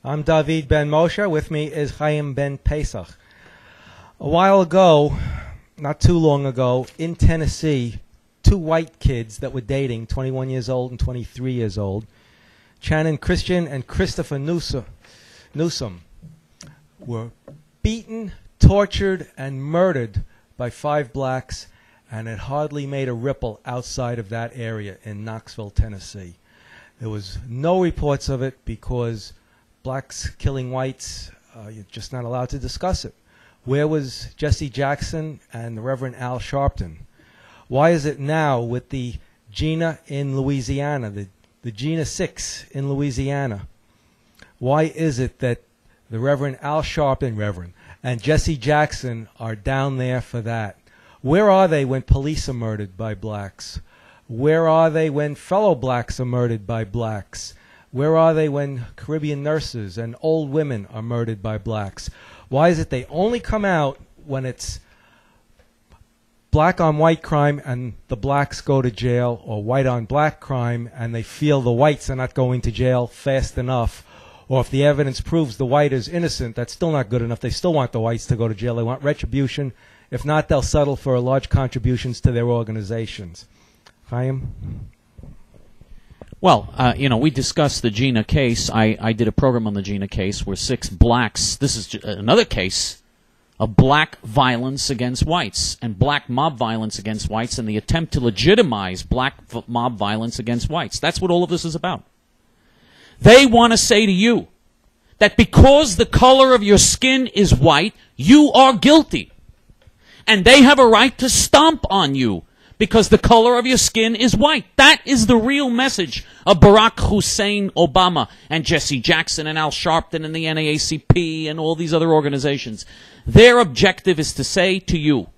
I'm David Ben Moshe. With me is Chaim Ben Pesach. A while ago, not too long ago, in Tennessee, two white kids that were dating, 21 years old and 23 years old, Channon Christian and Christopher Newsom, were beaten, tortured, and murdered by 5 blacks, and it hardly made a ripple outside of that area in Knoxville, Tennessee. There was no reports of it because blacks killing whites, you're just not allowed to discuss it. Where was Jesse Jackson and the Reverend Al Sharpton? Why is it now with the Jena in Louisiana, the Jena 6 in Louisiana? Why is it that the Reverend Al Sharpton, and Jesse Jackson are down there for that? Where are they when police are murdered by blacks? Where are they when fellow blacks are murdered by blacks? Where are they when Caribbean nurses and old women are murdered by blacks? Why is it they only come out when it's black on white crime and the blacks go to jail, or white on black crime and they feel the whites are not going to jail fast enough? Or if the evidence proves the white is innocent, that's still not good enough. They still want the whites to go to jail. They want retribution. If not, they'll settle for large contributions to their organizations. Chaim? Well, we discussed the Jena case. I did a program on the Jena case where 6 blacks, this is another case of black violence against whites and black mob violence against whites and the attempt to legitimize black mob violence against whites. That's what all of this is about. They want to say to you that because the color of your skin is white, you are guilty. And they have a right to stomp on you because the color of your skin is white. That is the real message of Barack Hussein Obama and Jesse Jackson and Al Sharpton and the NAACP and all these other organizations. Their objective is to say to you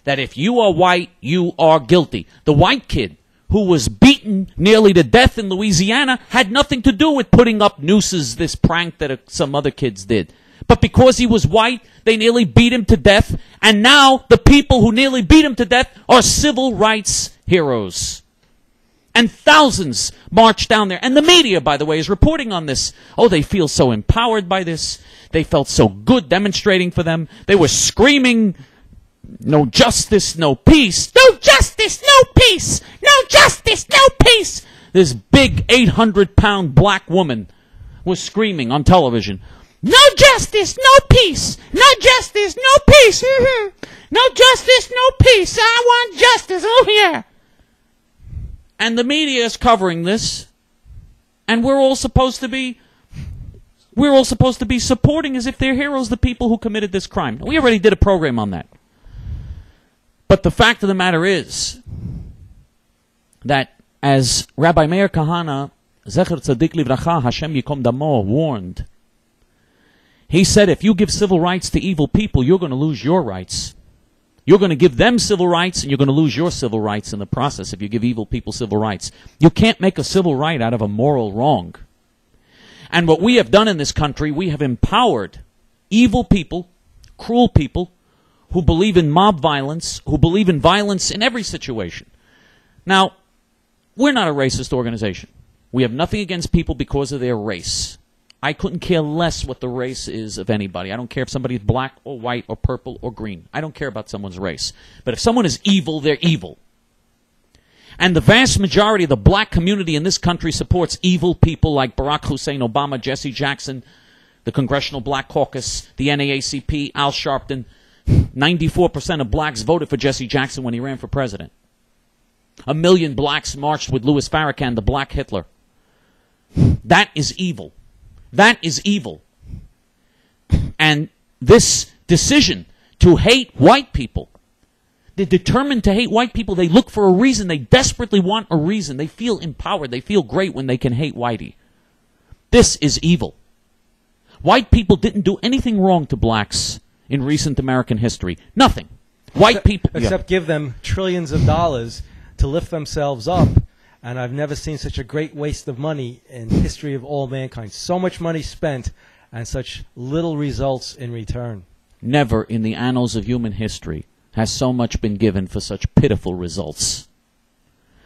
that if you are white, you are guilty. The white kid who was beaten nearly to death in Louisiana had nothing to do with putting up nooses, this prank that some other kids did. But because he was white, they nearly beat him to death, and now the people who nearly beat him to death are civil rights heroes. And thousands marched down there. And the media, by the way, is reporting on this. Oh, they feel so empowered by this. They felt so good demonstrating for them. They were screaming, no justice, no peace. No justice, no peace. No justice, no peace. This big 800-pound black woman was screaming on television, no justice, no peace. No justice, no peace. No justice, no peace. I want justice. Oh, yeah. And the media is covering this, and we're all supposed to be supporting as if they're heroes the people who committed this crime. We already did a program on that. But the fact of the matter is that as Rabbi Meir Kahana, Zecher Tzadik Livracha, Hashem Yikom Damo, warned, he said, if you give civil rights to evil people, you're going to lose your rights. You're going to give them civil rights, and you're going to lose your civil rights in the process if you give evil people civil rights. You can't make a civil right out of a moral wrong. And what we have done in this country, we have empowered evil people, cruel people, who believe in mob violence, who believe in violence in every situation. Now, we're not a racist organization. We have nothing against people because of their race. I couldn't care less what the race is of anybody. I don't care if somebody's black or white or purple or green. I don't care about someone's race. But if someone is evil, they're evil. And the vast majority of the black community in this country supports evil people like Barack Hussein Obama, Jesse Jackson, the Congressional Black Caucus, the NAACP, Al Sharpton. 94% of blacks voted for Jesse Jackson when he ran for president. 1 million blacks marched with Louis Farrakhan, the Black Hitler. That is evil. That is evil. And this decision to hate white people, they're determined to hate white people. They look for a reason. They desperately want a reason. They feel empowered. They feel great when they can hate whitey. This is evil. White people didn't do anything wrong to blacks in recent American history. Nothing. White people... Except give them trillions of dollars to lift themselves up. And I've never seen such a great waste of money in the history of all mankind. So much money spent and such little results in return. Never in the annals of human history has so much been given for such pitiful results.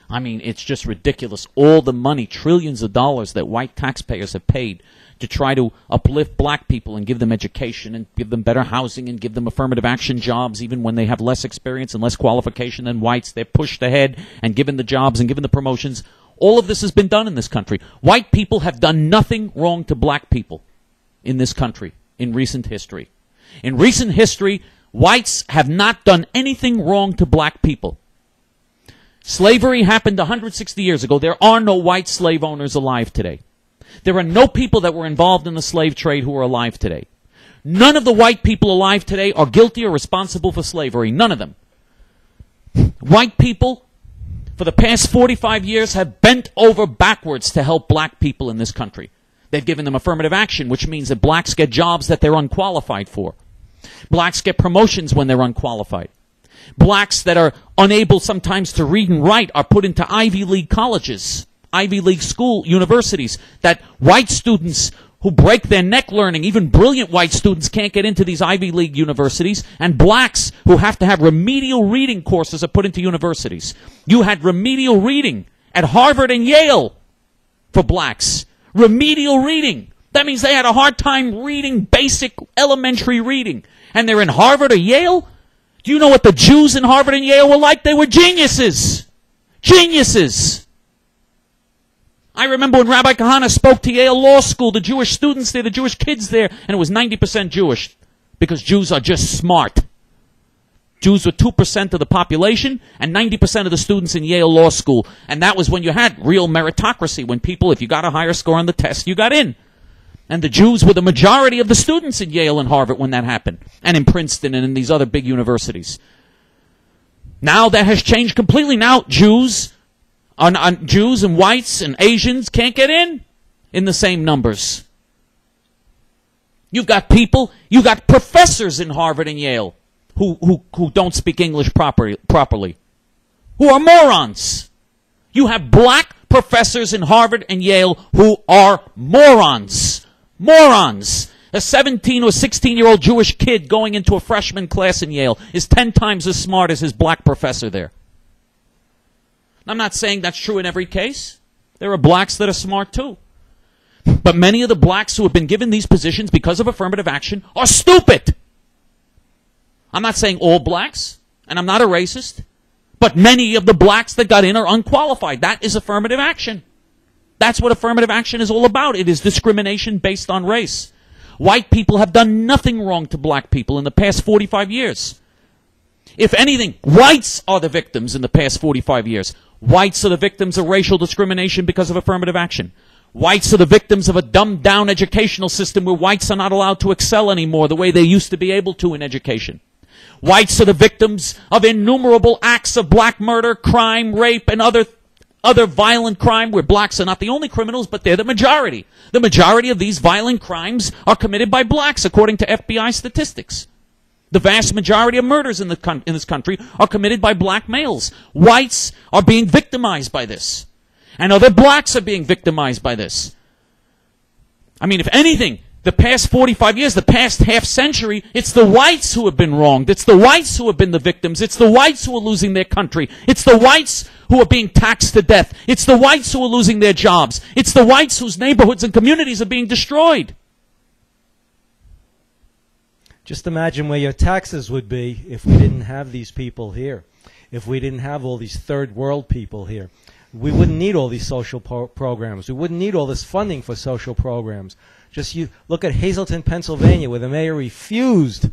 I mean, it's just ridiculous. All the money, trillions of dollars that white taxpayers have paid to try to uplift black people and give them education and give them better housing and give them affirmative action jobs, even when they have less experience and less qualification than whites. They're pushed ahead and given the jobs and given the promotions. All of this has been done in this country. White people have done nothing wrong to black people in this country in recent history. In recent history, whites have not done anything wrong to black people. Slavery happened 160 years ago. There are no white slave owners alive today. There are no people that were involved in the slave trade who are alive today. None of the white people alive today are guilty or responsible for slavery. None of them. White people, for the past 45 years, have bent over backwards to help black people in this country. They've given them affirmative action, which means that blacks get jobs that they're unqualified for. Blacks get promotions when they're unqualified. Blacks that are unable sometimes to read and write are put into Ivy League colleges, Ivy League school, universities, that white students who break their neck learning, even brilliant white students, can't get into these Ivy League universities, and blacks who have to have remedial reading courses are put into universities. You had remedial reading at Harvard and Yale for blacks. Remedial reading. That means they had a hard time reading basic elementary reading. And they're in Harvard or Yale? Do you know what the Jews in Harvard and Yale were like? They were geniuses. Geniuses. I remember when Rabbi Kahana spoke to Yale Law School, the Jewish students there, the Jewish kids there, and it was 90% Jewish, because Jews are just smart. Jews were 2% of the population and 90% of the students in Yale Law School. And that was when you had real meritocracy, when people, if you got a higher score on the test, you got in. And the Jews were the majority of the students in Yale and Harvard when that happened, and in Princeton and in these other big universities. Now that has changed completely. Now Jews and whites and Asians can't get in the same numbers. You've got professors in Harvard and Yale who don't speak English properly, who are morons. You have black professors in Harvard and Yale who are morons. Morons. A 17 or 16-year-old Jewish kid going into a freshman class in Yale is 10 times as smart as his black professor there. I'm not saying that's true in every case. There are blacks that are smart too. But many of the blacks who have been given these positions because of affirmative action are stupid. I'm not saying all blacks, and I'm not a racist, but many of the blacks that got in are unqualified. That is affirmative action. That's what affirmative action is all about. It is discrimination based on race. White people have done nothing wrong to black people in the past 45 years. If anything, whites are the victims in the past 45 years. Whites are the victims of racial discrimination because of affirmative action. Whites are the victims of a dumbed-down educational system where whites are not allowed to excel anymore the way they used to be able to in education. Whites are the victims of innumerable acts of black murder, crime, rape, and other violent crime where blacks are not the only criminals, but they're the majority. The majority of these violent crimes are committed by blacks, according to FBI statistics. The vast majority of murders in this country are committed by black males. Whites are being victimized by this. And other blacks are being victimized by this. I mean, if anything, the past 45 years, the past half century, it's the whites who have been wronged. It's the whites who have been the victims. It's the whites who are losing their country. It's the whites who are being taxed to death. It's the whites who are losing their jobs. It's the whites whose neighborhoods and communities are being destroyed. Just imagine where your taxes would be if we didn't have these people here, if we didn't have all these third world people here. We wouldn't need all these social programs. We wouldn't need all this funding for social programs. Just you look at Hazleton, Pennsylvania, where the mayor refused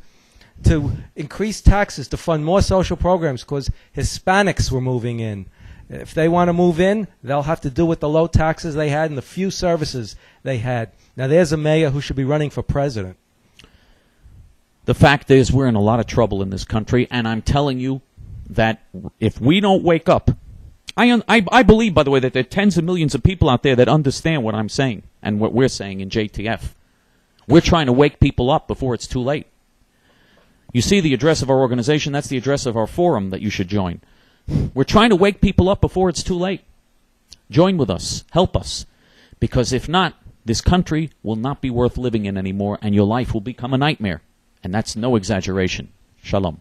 to increase taxes to fund more social programs because Hispanics were moving in. If they want to move in, they'll have to do with the low taxes they had and the few services they had. Now there's a mayor who should be running for president. The fact is, we're in a lot of trouble in this country, and I'm telling you that if we don't wake up, I believe, by the way, that there are tens of millions of people out there that understand what I'm saying and what we're saying in JTF. We're trying to wake people up before it's too late. You see the address of our organization, that's the address of our forum that you should join. We're trying to wake people up before it's too late. Join with us. Help us. Because if not, this country will not be worth living in anymore, and your life will become a nightmare. And that's no exaggeration. Shalom.